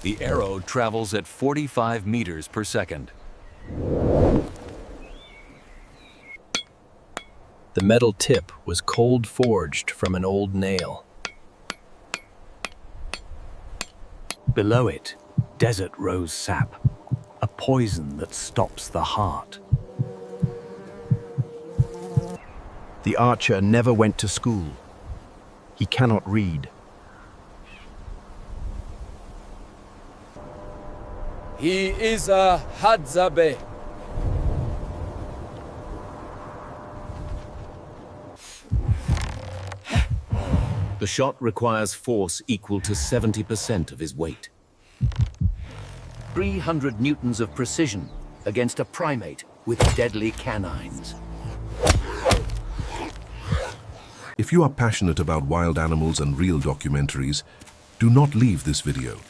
The arrow travels at 45 meters per second. The metal tip was cold forged from an old nail. Below it, desert rose sap, a poison that stops the heart. The archer never went to school. He cannot read. He is a Hadzabe. The shot requires force equal to 70% of his weight. 300 newtons of precision against a primate with deadly canines. If you are passionate about wild animals and real documentaries, do not leave this video.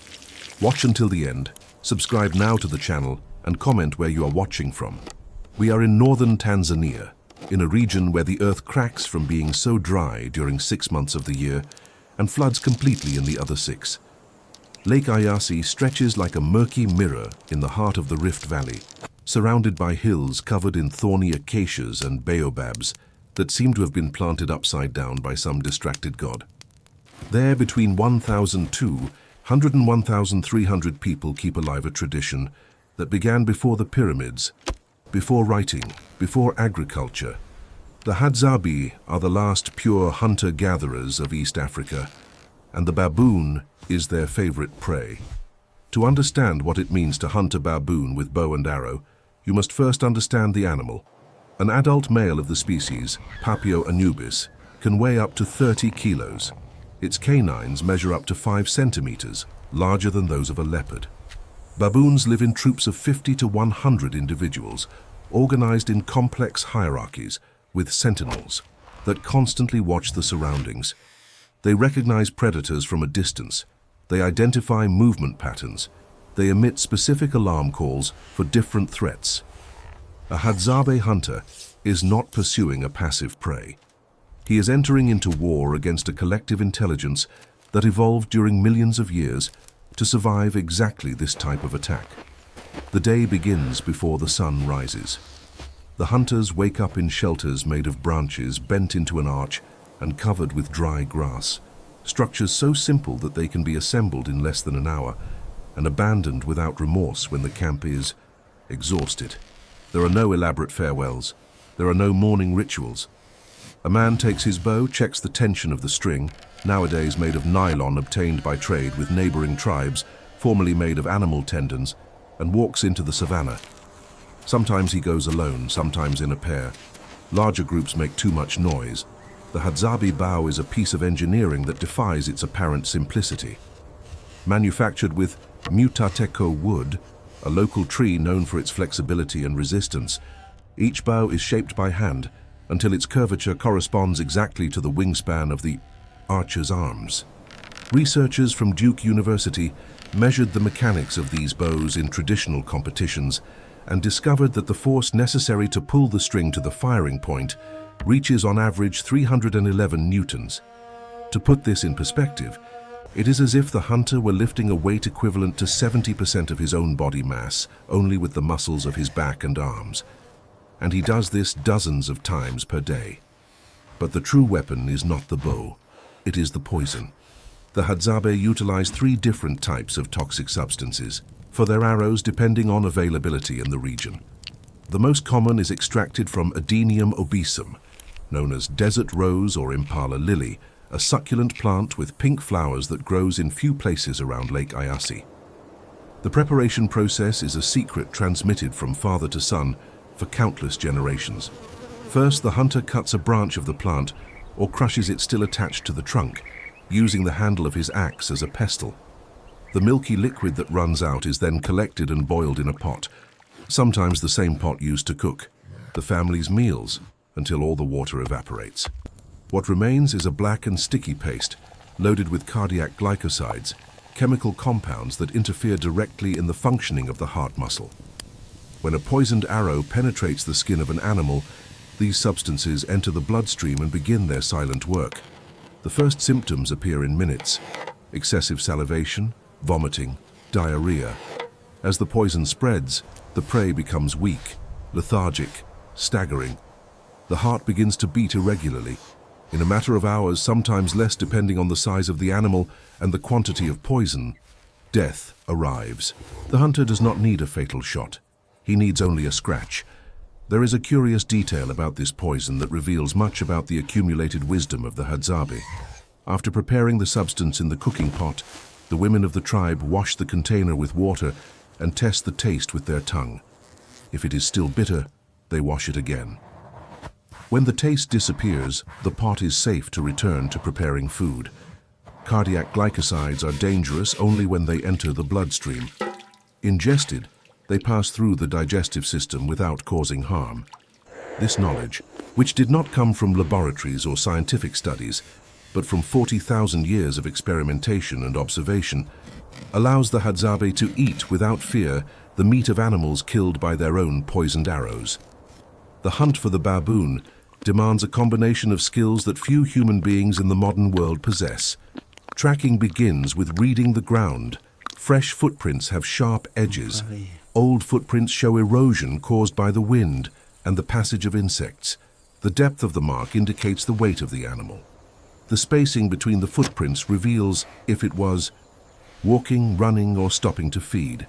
Watch until the end, subscribe now to the channel, and comment where you are watching from. We are in northern Tanzania, in a region where the earth cracks from being so dry during 6 months of the year and floods completely in the other 6. Lake Eyasi stretches like a murky mirror in the heart of the Rift Valley, surrounded by hills covered in thorny acacias and baobabs that seem to have been planted upside down by some distracted god. There, between 1,200 and 1,300 people keep alive a tradition that began before the pyramids, before writing, before agriculture. The Hadzabi are the last pure hunter-gatherers of East Africa, and the baboon is their favorite prey. To understand what it means to hunt a baboon with bow and arrow, you must first understand the animal. An adult male of the species, Papio anubis, can weigh up to 30 kilos. Its canines measure up to 5 centimeters, larger than those of a leopard. Baboons live in troops of 50 to 100 individuals, organized in complex hierarchies with sentinels that constantly watch the surroundings. They recognize predators from a distance. They identify movement patterns. They emit specific alarm calls for different threats. A Hadzabe hunter is not pursuing a passive prey. He is entering into war against a collective intelligence that evolved during millions of years to survive exactly this type of attack. The day begins before the sun rises. The hunters wake up in shelters made of branches bent into an arch and covered with dry grass, structures so simple that they can be assembled in less than an hour and abandoned without remorse when the camp is exhausted. There are no elaborate farewells. There are no mourning rituals. A man takes his bow, checks the tension of the string, nowadays made of nylon obtained by trade with neighboring tribes, formerly made of animal tendons, and walks into the savannah. Sometimes he goes alone, sometimes in a pair. Larger groups make too much noise. The Hadzabi bow is a piece of engineering that defies its apparent simplicity. Manufactured with mutateco wood, a local tree known for its flexibility and resistance, each bow is shaped by hand until its curvature corresponds exactly to the wingspan of the archer's arms. Researchers from Duke University measured the mechanics of these bows in traditional competitions and discovered that the force necessary to pull the string to the firing point reaches on average 311 newtons. To put this in perspective, it is as if the hunter were lifting a weight equivalent to 70% of his own body mass, only with the muscles of his back and arms. And he does this dozens of times per day. But the true weapon is not the bow, it is the poison. The Hadzabe utilize 3 different types of toxic substances for their arrows depending on availability in the region. The most common is extracted from Adenium obesum, known as desert rose or impala lily, a succulent plant with pink flowers that grows in few places around Lake Eyasi. The preparation process is a secret transmitted from father to son for countless generations. First, the hunter cuts a branch of the plant or crushes it still attached to the trunk, using the handle of his axe as a pestle. The milky liquid that runs out is then collected and boiled in a pot, sometimes the same pot used to cook the family's meals until all the water evaporates. What remains is a black and sticky paste loaded with cardiac glycosides, chemical compounds that interfere directly in the functioning of the heart muscle. When a poisoned arrow penetrates the skin of an animal, these substances enter the bloodstream and begin their silent work. The first symptoms appear in minutes: excessive salivation, vomiting, diarrhea. As the poison spreads, the prey becomes weak, lethargic, staggering. The heart begins to beat irregularly. In a matter of hours, sometimes less depending on the size of the animal and the quantity of poison, death arrives. The hunter does not need a fatal shot. He needs only a scratch. There is a curious detail about this poison that reveals much about the accumulated wisdom of the Hadzabe. After preparing the substance in the cooking pot, the women of the tribe wash the container with water and test the taste with their tongue. If it is still bitter, they wash it again. When the taste disappears, the pot is safe to return to preparing food. Cardiac glycosides are dangerous only when they enter the bloodstream. Ingested, they pass through the digestive system without causing harm. This knowledge, which did not come from laboratories or scientific studies, but from 40,000 years of experimentation and observation, allows the Hadzabe to eat without fear the meat of animals killed by their own poisoned arrows. The hunt for the baboon demands a combination of skills that few human beings in the modern world possess. Tracking begins with reading the ground. Fresh footprints have sharp edges. Old footprints show erosion caused by the wind and the passage of insects. The depth of the mark indicates the weight of the animal. The spacing between the footprints reveals if it was walking, running, or stopping to feed.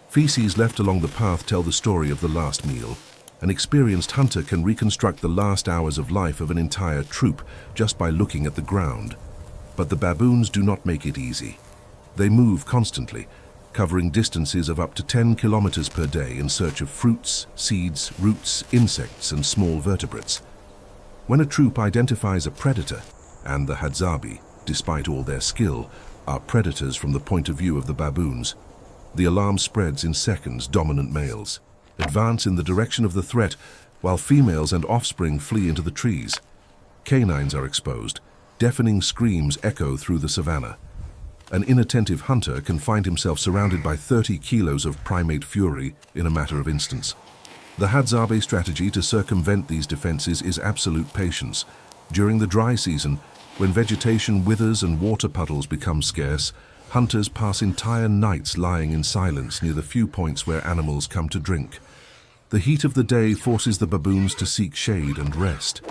Feces left along the path tell the story of the last meal. An experienced hunter can reconstruct the last hours of life of an entire troop just by looking at the ground. But the baboons do not make it easy. They move constantly, covering distances of up to 10 kilometers per day in search of fruits, seeds, roots, insects, and small vertebrates. When a troop identifies a predator, and the Hadzabi, despite all their skill, are predators from the point of view of the baboons, the alarm spreads in seconds. Dominant males advance in the direction of the threat, while females and offspring flee into the trees. Canines are exposed. Deafening screams echo through the savannah. An inattentive hunter can find himself surrounded by 30 kilos of primate fury in a matter of instants. The Hadzabe strategy to circumvent these defenses is absolute patience. During the dry season, when vegetation withers and water puddles become scarce, hunters pass entire nights lying in silence near the few points where animals come to drink. The heat of the day forces the baboons to seek shade and rest.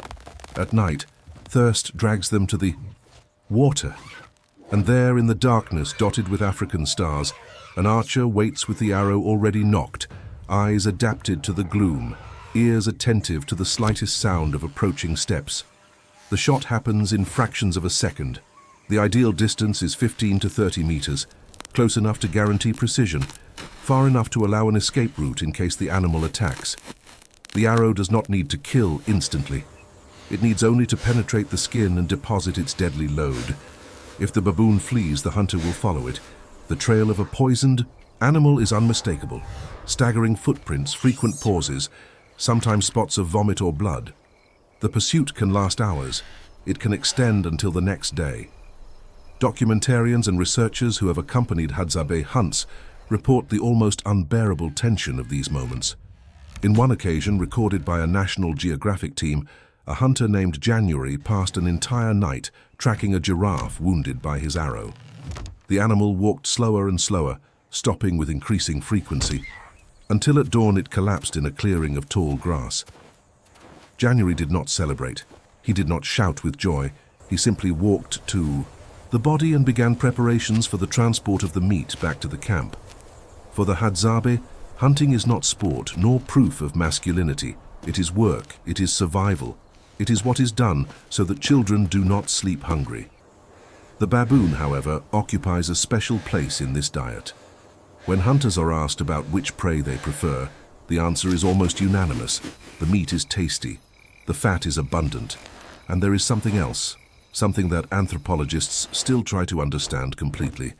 At night, thirst drags them to the water. And there, in the darkness dotted with African stars, an archer waits with the arrow already nocked, eyes adapted to the gloom, ears attentive to the slightest sound of approaching steps. The shot happens in fractions of a second. The ideal distance is 15 to 30 meters, close enough to guarantee precision, far enough to allow an escape route in case the animal attacks. The arrow does not need to kill instantly. It needs only to penetrate the skin and deposit its deadly load. If the baboon flees, the hunter will follow it. The trail of a poisoned animal is unmistakable. Staggering footprints, frequent pauses, sometimes spots of vomit or blood. The pursuit can last hours. It can extend until the next day. Documentarians and researchers who have accompanied Hadzabe hunts report the almost unbearable tension of these moments. In one occasion, recorded by a National Geographic team, a hunter named January passed an entire night tracking a giraffe wounded by his arrow. The animal walked slower and slower, stopping with increasing frequency, until at dawn it collapsed in a clearing of tall grass. January did not celebrate. He did not shout with joy. He simply walked to the body and began preparations for the transport of the meat back to the camp. For the Hadzabe, hunting is not sport nor proof of masculinity. It is work, it is survival. It is what is done so that children do not sleep hungry. The baboon, however, occupies a special place in this diet. When hunters are asked about which prey they prefer, the answer is almost unanimous. The meat is tasty, the fat is abundant, and there is something else, something that anthropologists still try to understand completely.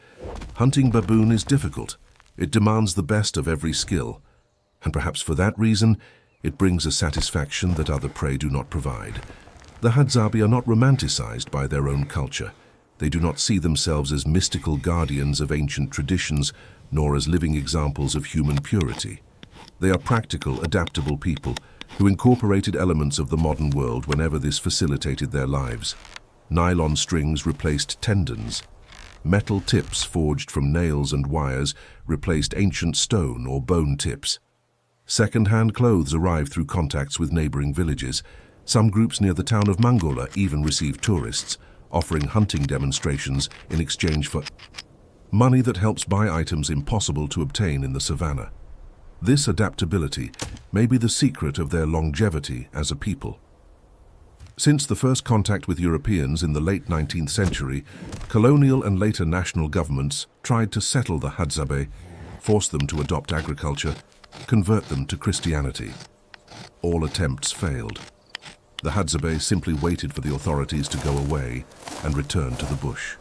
Hunting baboon is difficult. It demands the best of every skill, and perhaps for that reason, it brings a satisfaction that other prey do not provide. The Hadzabe are not romanticized by their own culture. They do not see themselves as mystical guardians of ancient traditions, nor as living examples of human purity. They are practical, adaptable people who incorporated elements of the modern world whenever this facilitated their lives. Nylon strings replaced tendons. Metal tips forged from nails and wires replaced ancient stone or bone tips. Second-hand clothes arrived through contacts with neighboring villages. Some groups near the town of Mangola even received tourists, offering hunting demonstrations in exchange for money that helps buy items impossible to obtain in the savannah. This adaptability may be the secret of their longevity as a people. Since the first contact with Europeans in the late 19th century, colonial and later national governments tried to settle the Hadzabe, force them to adopt agriculture, convert them to Christianity. All attempts failed. The Hadzabe simply waited for the authorities to go away and return to the bush.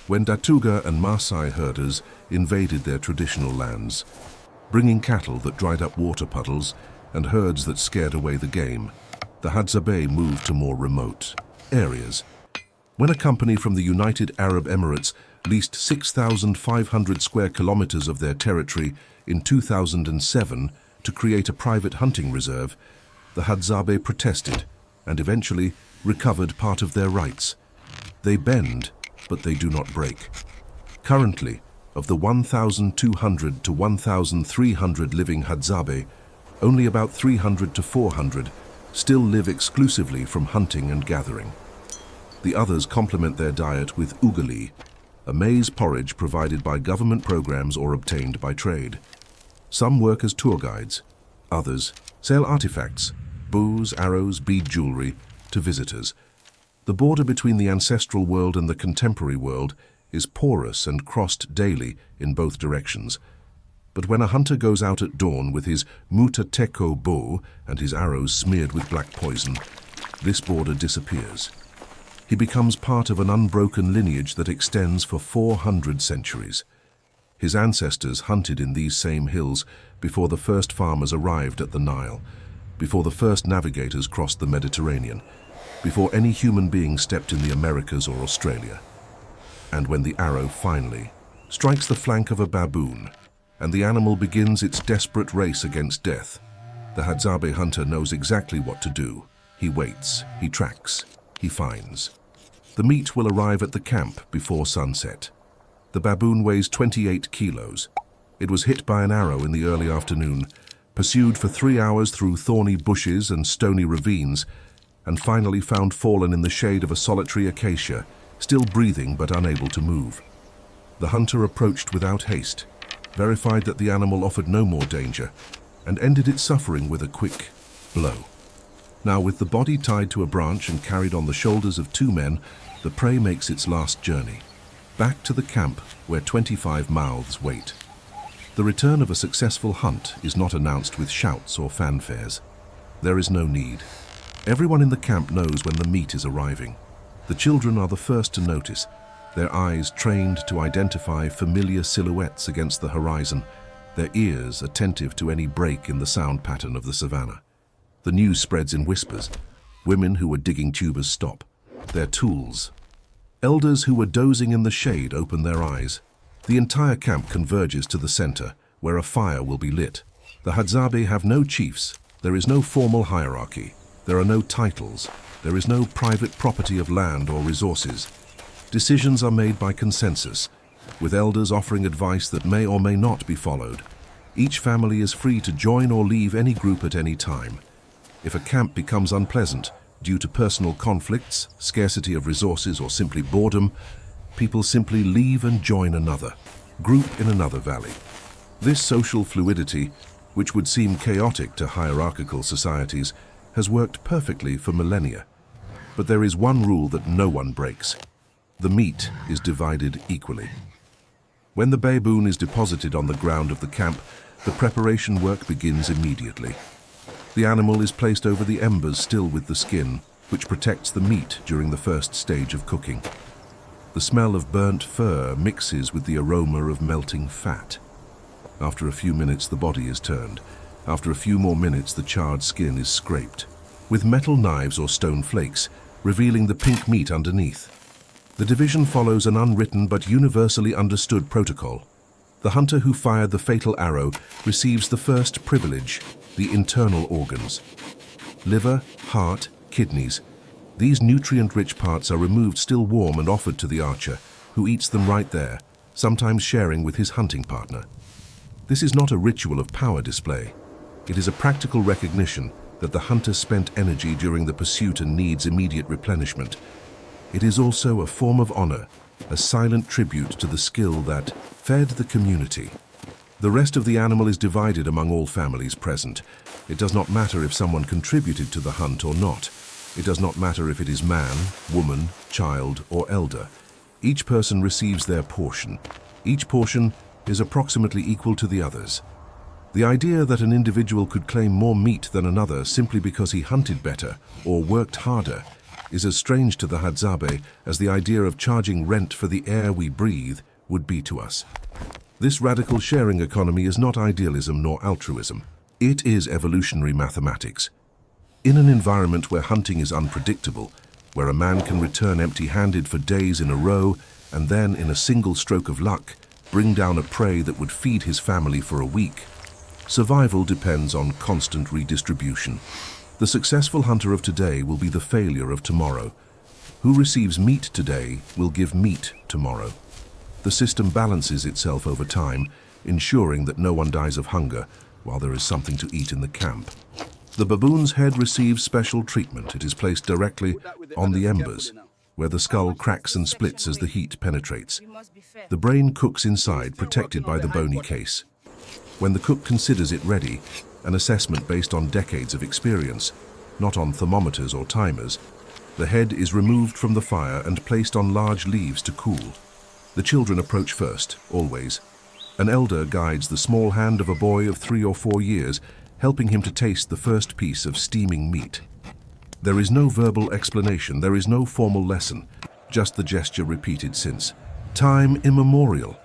When Datuga and Maasai herders invaded their traditional lands, bringing cattle that dried up water puddles and herds that scared away the game, the Hadzabe moved to more remote areas. When a company from the United Arab Emirates leased 6,500 square kilometers of their territory in 2007 to create a private hunting reserve, the Hadzabe protested and eventually recovered part of their rights. They bend, but they do not break. Currently, of the 1,200 to 1,300 living Hadzabe, only about 300 to 400 still live exclusively from hunting and gathering. The others complement their diet with ugali, a maize porridge provided by government programs or obtained by trade. Some work as tour guides, others sell artifacts, bows, arrows, bead jewelry, to visitors. The border between the ancestral world and the contemporary world is porous and crossed daily in both directions. But when a hunter goes out at dawn with his mutateko bow and his arrows smeared with black poison, this border disappears. He becomes part of an unbroken lineage that extends for 400 centuries. His ancestors hunted in these same hills before the first farmers arrived at the Nile, before the first navigators crossed the Mediterranean, before any human being stepped in the Americas or Australia. And when the arrow finally strikes the flank of a baboon, and the animal begins its desperate race against death, the Hadzabe hunter knows exactly what to do. He waits, he tracks, he finds. The meat will arrive at the camp before sunset. The baboon weighs 28 kilos. It was hit by an arrow in the early afternoon, pursued for 3 hours through thorny bushes and stony ravines, and finally found fallen in the shade of a solitary acacia, still breathing but unable to move. The hunter approached without haste, verified that the animal offered no more danger, and ended its suffering with a quick blow. Now, with the body tied to a branch and carried on the shoulders of 2 men, the prey makes its last journey, back to the camp where 25 mouths wait. The return of a successful hunt is not announced with shouts or fanfares. There is no need. Everyone in the camp knows when the meat is arriving. The children are the first to notice, their eyes trained to identify familiar silhouettes against the horizon, their ears attentive to any break in the sound pattern of the savannah. The news spreads in whispers. Women who were digging tubers stop. Their tools. Elders who were dozing in the shade open their eyes. The entire camp converges to the center, where a fire will be lit. The Hadzabe have no chiefs. There is no formal hierarchy. There are no titles. There is no private property of land or resources. Decisions are made by consensus, with elders offering advice that may or may not be followed. Each family is free to join or leave any group at any time. If a camp becomes unpleasant due to personal conflicts, scarcity of resources, or simply boredom, people simply leave and join another group in another valley. This social fluidity, which would seem chaotic to hierarchical societies, has worked perfectly for millennia. But there is one rule that no one breaks. The meat is divided equally. When the baboon is deposited on the ground of the camp, the preparation work begins immediately. The animal is placed over the embers still with the skin, which protects the meat during the first stage of cooking. The smell of burnt fur mixes with the aroma of melting fat. After a few minutes, the body is turned. After a few more minutes, the charred skin is scraped, with metal knives or stone flakes, revealing the pink meat underneath. The division follows an unwritten but universally understood protocol. The hunter who fired the fatal arrow receives the first privilege, the internal organs. Liver, heart, kidneys. These nutrient-rich parts are removed still warm and offered to the archer, who eats them right there, sometimes sharing with his hunting partner. This is not a ritual of power display. It is a practical recognition that the hunter spent energy during the pursuit and needs immediate replenishment. It is also a form of honor, a silent tribute to the skill that fed the community. The rest of the animal is divided among all families present. It does not matter if someone contributed to the hunt or not. It does not matter if it is man, woman, child, or elder. Each person receives their portion. Each portion is approximately equal to the others. The idea that an individual could claim more meat than another simply because he hunted better or worked harder is as strange to the Hadzabe as the idea of charging rent for the air we breathe would be to us. This radical sharing economy is not idealism nor altruism. It is evolutionary mathematics. In an environment where hunting is unpredictable, where a man can return empty-handed for days in a row and then, in a single stroke of luck, bring down a prey that would feed his family for a week, survival depends on constant redistribution. The successful hunter of today will be the failure of tomorrow. Who receives meat today will give meat tomorrow. The system balances itself over time, ensuring that no one dies of hunger while there is something to eat in the camp. The baboon's head receives special treatment. It is placed directly on the embers, where the skull cracks and splits as the heat penetrates. The brain cooks inside, protected by the bony case. When the cook considers it ready, an assessment based on decades of experience, not on thermometers or timers, the head is removed from the fire and placed on large leaves to cool. The children approach first, always. An elder guides the small hand of a boy of 3 or 4 years, helping him to taste the first piece of steaming meat. There is no verbal explanation, there is no formal lesson, just the gesture repeated since time immemorial.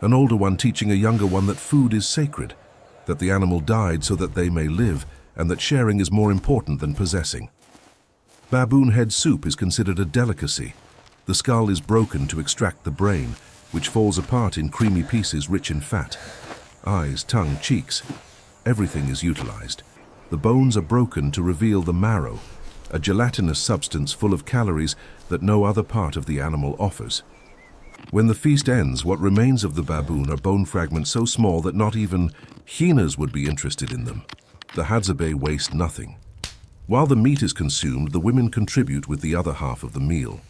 An older one teaching a younger one that food is sacred, that the animal died so that they may live, and that sharing is more important than possessing. Baboon head soup is considered a delicacy. The skull is broken to extract the brain, which falls apart in creamy pieces rich in fat. Eyes, tongue, cheeks, everything is utilized. The bones are broken to reveal the marrow, a gelatinous substance full of calories that no other part of the animal offers. When the feast ends, what remains of the baboon are bone fragments so small that not even hyenas would be interested in them. The Hadzabe waste nothing. While the meat is consumed, the women contribute with the other half of the meal.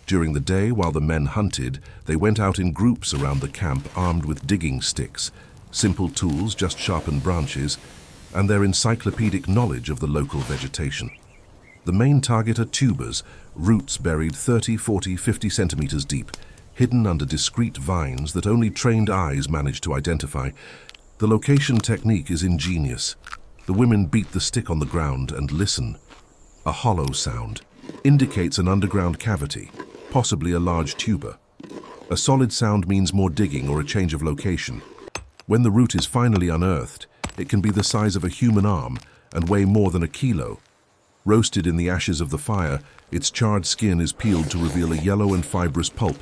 During the day, while the men hunted, they went out in groups around the camp armed with digging sticks, simple tools, just sharpened branches, and their encyclopedic knowledge of the local vegetation. The main target are tubers, roots buried 30, 40, 50 centimeters deep, hidden under discreet vines that only trained eyes manage to identify. The location technique is ingenious. The women beat the stick on the ground and listen. A hollow sound indicates an underground cavity, possibly a large tuber. A solid sound means more digging or a change of location. When the root is finally unearthed, it can be the size of a human arm and weigh more than a kilo. Roasted in the ashes of the fire, its charred skin is peeled to reveal a yellow and fibrous pulp,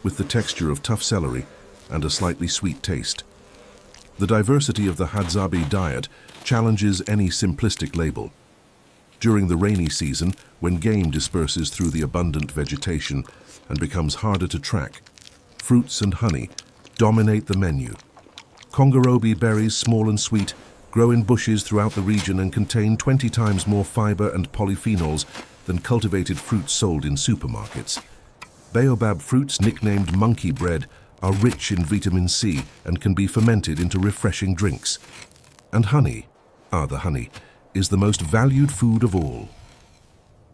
with the texture of tough celery and a slightly sweet taste. The diversity of the Hadzabi diet challenges any simplistic label. During the rainy season, when game disperses through the abundant vegetation and becomes harder to track, fruits and honey dominate the menu. Kongarobi berries, small and sweet, grow in bushes throughout the region and contain 20 times more fiber and polyphenols than cultivated fruits sold in supermarkets. Baobab fruits, nicknamed monkey bread, are rich in vitamin C and can be fermented into refreshing drinks. And honey, the honey, is the most valued food of all.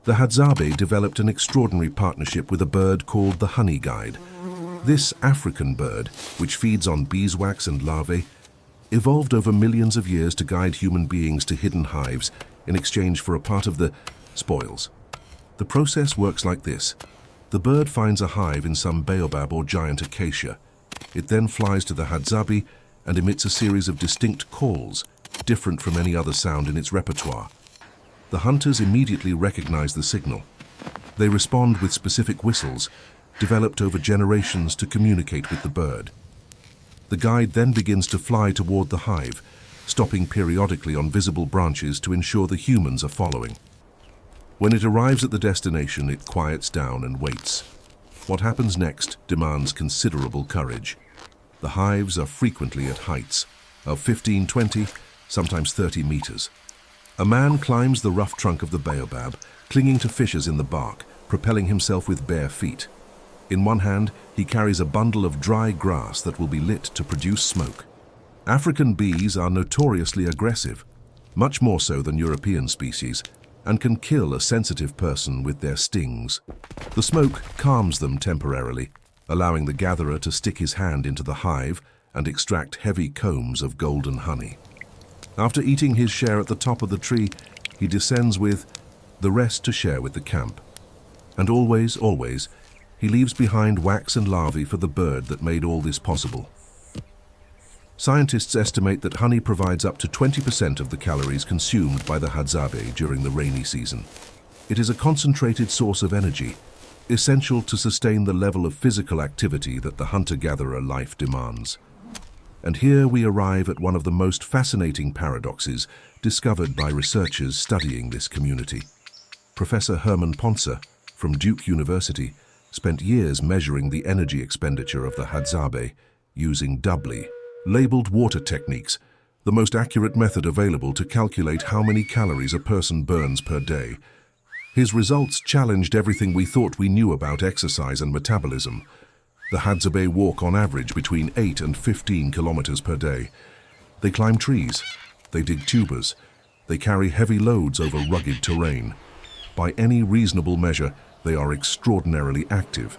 The Hadzabe developed an extraordinary partnership with a bird called the honey guide. This African bird, which feeds on beeswax and larvae, evolved over millions of years to guide human beings to hidden hives in exchange for a part of the spoils. The process works like this. The bird finds a hive in some baobab or giant acacia. It then flies to the Hadzabi and emits a series of distinct calls, different from any other sound in its repertoire. The hunters immediately recognize the signal. They respond with specific whistles, developed over generations to communicate with the bird. The guide then begins to fly toward the hive, stopping periodically on visible branches to ensure the humans are following. When it arrives at the destination, it quiets down and waits. What happens next demands considerable courage. The hives are frequently at heights of 15, 20, sometimes 30 meters. A man climbs the rough trunk of the baobab, clinging to fissures in the bark, propelling himself with bare feet. In one hand, he carries a bundle of dry grass that will be lit to produce smoke. African bees are notoriously aggressive, much more so than European species, and can kill a sensitive person with their stings. The smoke calms them temporarily, allowing the gatherer to stick his hand into the hive and extract heavy combs of golden honey. After eating his share at the top of the tree, he descends with the rest to share with the camp. And always, always, he leaves behind wax and larvae for the bird that made all this possible. Scientists estimate that honey provides up to 20% of the calories consumed by the Hadzabe during the rainy season. It is a concentrated source of energy, essential to sustain the level of physical activity that the hunter-gatherer life demands. And here we arrive at one of the most fascinating paradoxes discovered by researchers studying this community. Professor Herman Ponce from Duke University spent years measuring the energy expenditure of the Hadzabe using doubly labeled water techniques, the most accurate method available to calculate how many calories a person burns per day. His results challenged everything we thought we knew about exercise and metabolism. The Hadzabe walk on average between 8 and 15 kilometers per day. They climb trees, they dig tubers, they carry heavy loads over rugged terrain. By any reasonable measure, they are extraordinarily active,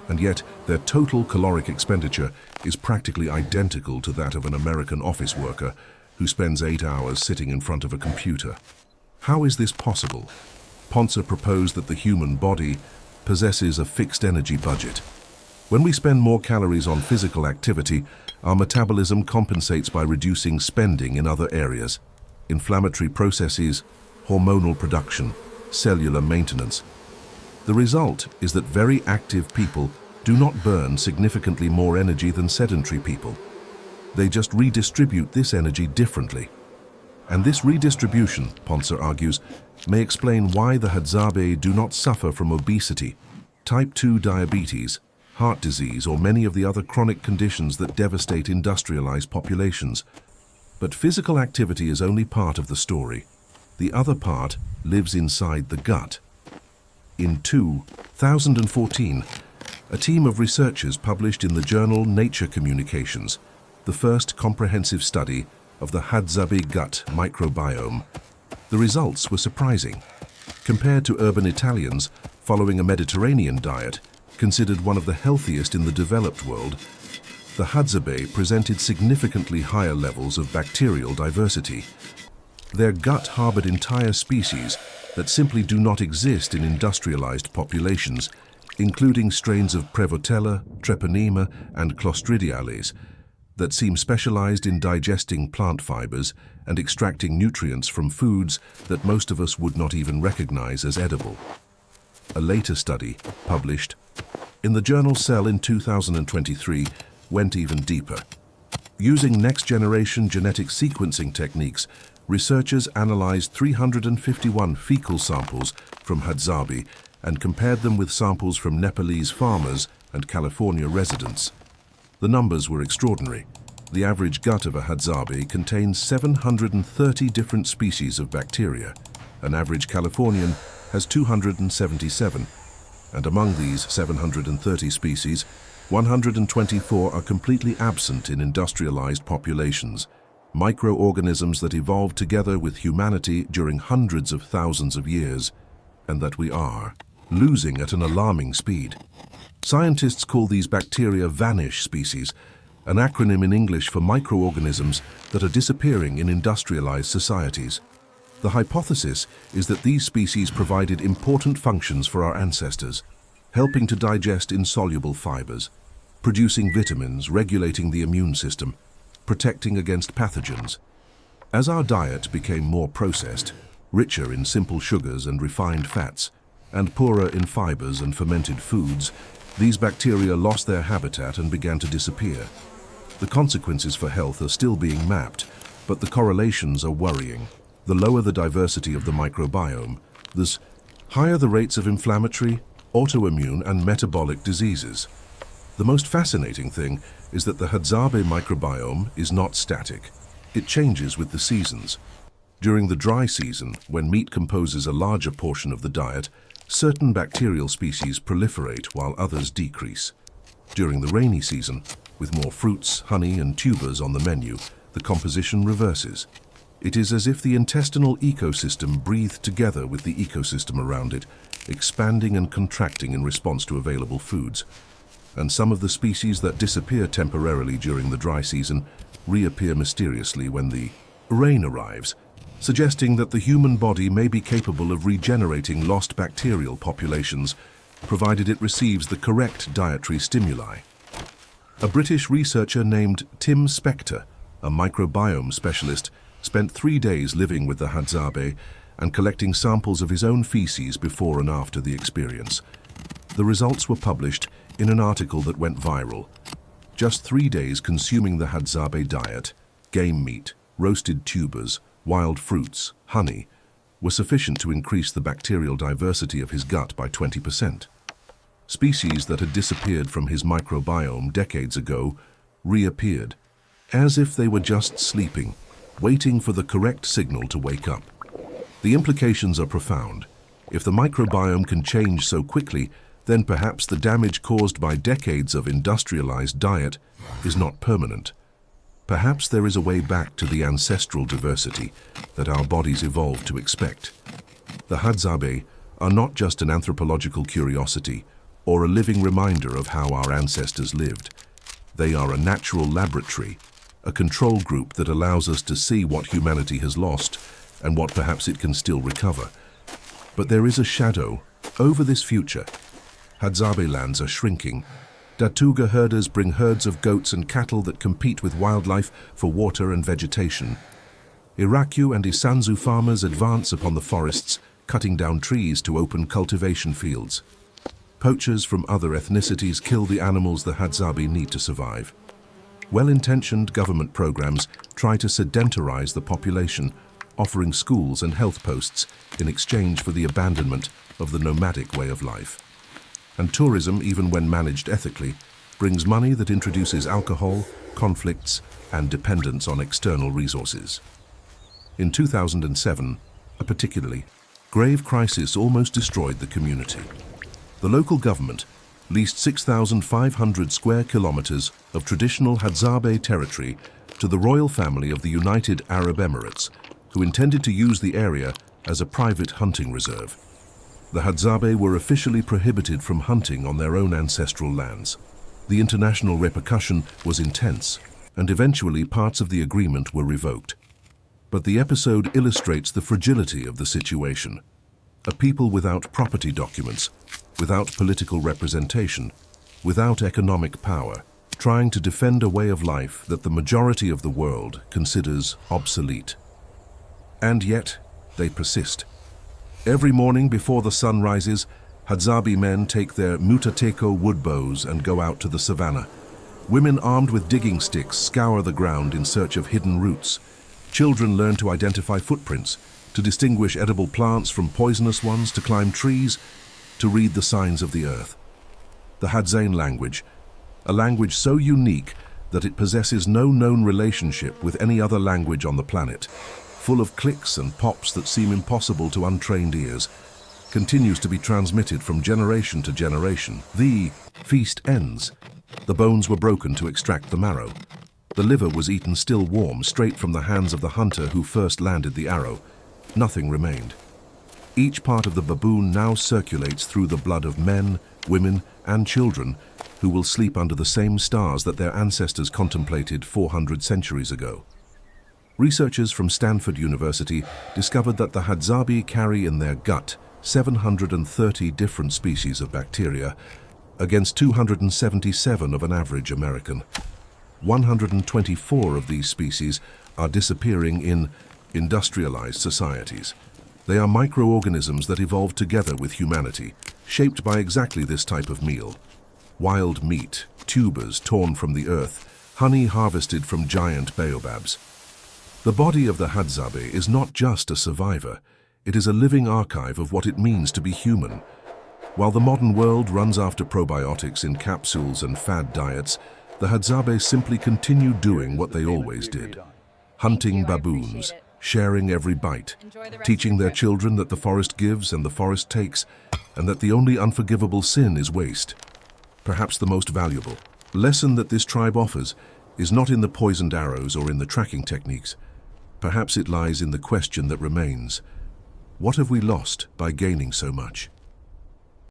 and yet their total caloric expenditure is practically identical to that of an American office worker who spends 8 hours sitting in front of a computer. How is this possible? Ponce proposed that the human body possesses a fixed energy budget. When we spend more calories on physical activity, our metabolism compensates by reducing spending in other areas: inflammatory processes, hormonal production, cellular maintenance. The result is that very active people do not burn significantly more energy than sedentary people. They just redistribute this energy differently. And this redistribution, Ponce argues, may explain why the Hadzabe do not suffer from obesity, type 2 diabetes, heart disease, or many of the other chronic conditions that devastate industrialized populations. But physical activity is only part of the story. The other part lives inside the gut. In 2014, a team of researchers published in the journal Nature Communications the first comprehensive study of the Hadzabe gut microbiome. The results were surprising. Compared to urban Italians following a Mediterranean diet, considered one of the healthiest in the developed world, the Hadzabe presented significantly higher levels of bacterial diversity. Their gut harbored entire species that simply do not exist in industrialized populations, including strains of Prevotella, Treponema, and Clostridiales that seem specialized in digesting plant fibers and extracting nutrients from foods that most of us would not even recognize as edible. A later study, published in the journal Cell in 2023, went even deeper. Using next-generation genetic sequencing techniques, researchers analyzed 351 fecal samples from Hadzabe and compared them with samples from Nepalese farmers and California residents. The numbers were extraordinary. The average gut of a Hadzabe contains 730 different species of bacteria. An average Californian has 277, and among these 730 species, 124 are completely absent in industrialized populations, microorganisms that evolved together with humanity during hundreds of thousands of years, and that we are losing at an alarming speed. Scientists call these bacteria vanish species, an acronym in English for microorganisms that are disappearing in industrialized societies. The hypothesis is that these species provided important functions for our ancestors, helping to digest insoluble fibers, producing vitamins, regulating the immune system, protecting against pathogens. As our diet became more processed, richer in simple sugars and refined fats, and poorer in fibers and fermented foods, these bacteria lost their habitat and began to disappear. The consequences for health are still being mapped, but the correlations are worrying. The lower the diversity of the microbiome, the higher the rates of inflammatory, autoimmune and metabolic diseases. The most fascinating thing is that the Hadzabe microbiome is not static. It changes with the seasons. During the dry season, when meat composes a larger portion of the diet, certain bacterial species proliferate while others decrease. During the rainy season, with more fruits, honey, and tubers on the menu, the composition reverses. It is as if the intestinal ecosystem breathed together with the ecosystem around it, expanding and contracting in response to available foods. And some of the species that disappear temporarily during the dry season reappear mysteriously when the rain arrives, suggesting that the human body may be capable of regenerating lost bacterial populations, provided it receives the correct dietary stimuli. A British researcher named Tim Spector, a microbiome specialist, spent 3 days living with the Hadzabe and collecting samples of his own feces before and after the experience. The results were published in an article that went viral. Just 3 days consuming the Hadzabe diet, game meat, roasted tubers, wild fruits, honey, were sufficient to increase the bacterial diversity of his gut by 20%. Species that had disappeared from his microbiome decades ago reappeared, as if they were just sleeping, waiting for the correct signal to wake up. The implications are profound. If the microbiome can change so quickly, then perhaps the damage caused by decades of industrialized diet is not permanent. Perhaps there is a way back to the ancestral diversity that our bodies evolved to expect. The Hadzabe are not just an anthropological curiosity or a living reminder of how our ancestors lived. They are a natural laboratory, a control group that allows us to see what humanity has lost and what perhaps it can still recover. But there is a shadow over this future. Hadzabe lands are shrinking. Datuga herders bring herds of goats and cattle that compete with wildlife for water and vegetation. Iraku and Isanzu farmers advance upon the forests, cutting down trees to open cultivation fields. Poachers from other ethnicities kill the animals the Hadzabe need to survive. Well-intentioned government programs try to sedentarize the population, offering schools and health posts in exchange for the abandonment of the nomadic way of life. And tourism, even when managed ethically, brings money that introduces alcohol, conflicts, and dependence on external resources. In 2007, a particularly grave crisis almost destroyed the community. The local government leased 6,500 square kilometers of traditional Hadzabe territory to the royal family of the United Arab Emirates, who intended to use the area as a private hunting reserve. The Hadzabe were officially prohibited from hunting on their own ancestral lands. The international repercussion was intense, and eventually parts of the agreement were revoked. But the episode illustrates the fragility of the situation. A people without property documents, without political representation, without economic power, trying to defend a way of life that the majority of the world considers obsolete. And yet, they persist. Every morning before the sun rises, Hadzabe men take their mutateko wood bows and go out to the savannah. Women armed with digging sticks scour the ground in search of hidden roots. Children learn to identify footprints, to distinguish edible plants from poisonous ones, to climb trees, to read the signs of the earth. The Hadzabe language, a language so unique that it possesses no known relationship with any other language on the planet, full of clicks and pops that seem impossible to untrained ears, continues to be transmitted from generation to generation. The feast ends. The bones were broken to extract the marrow. The liver was eaten still warm, straight from the hands of the hunter who first landed the arrow. Nothing remained. Each part of the baboon now circulates through the blood of men, women, and children who will sleep under the same stars that their ancestors contemplated 400 centuries ago. Researchers from Stanford University discovered that the Hadzabe carry in their gut 730 different species of bacteria, against 277 of an average American. 124 of these species are disappearing in industrialized societies. They are microorganisms that evolved together with humanity, shaped by exactly this type of meal. Wild meat, tubers torn from the earth, honey harvested from giant baobabs. The body of the Hadzabe is not just a survivor, it is a living archive of what it means to be human. While the modern world runs after probiotics in capsules and fad diets, the Hadzabe simply continue doing what they always did. Hunting baboons, sharing every bite, teaching their children that the forest gives and the forest takes, and that the only unforgivable sin is waste. Perhaps the most valuable lesson that this tribe offers is not in the poisoned arrows or in the tracking techniques. Perhaps it lies in the question that remains: what have we lost by gaining so much?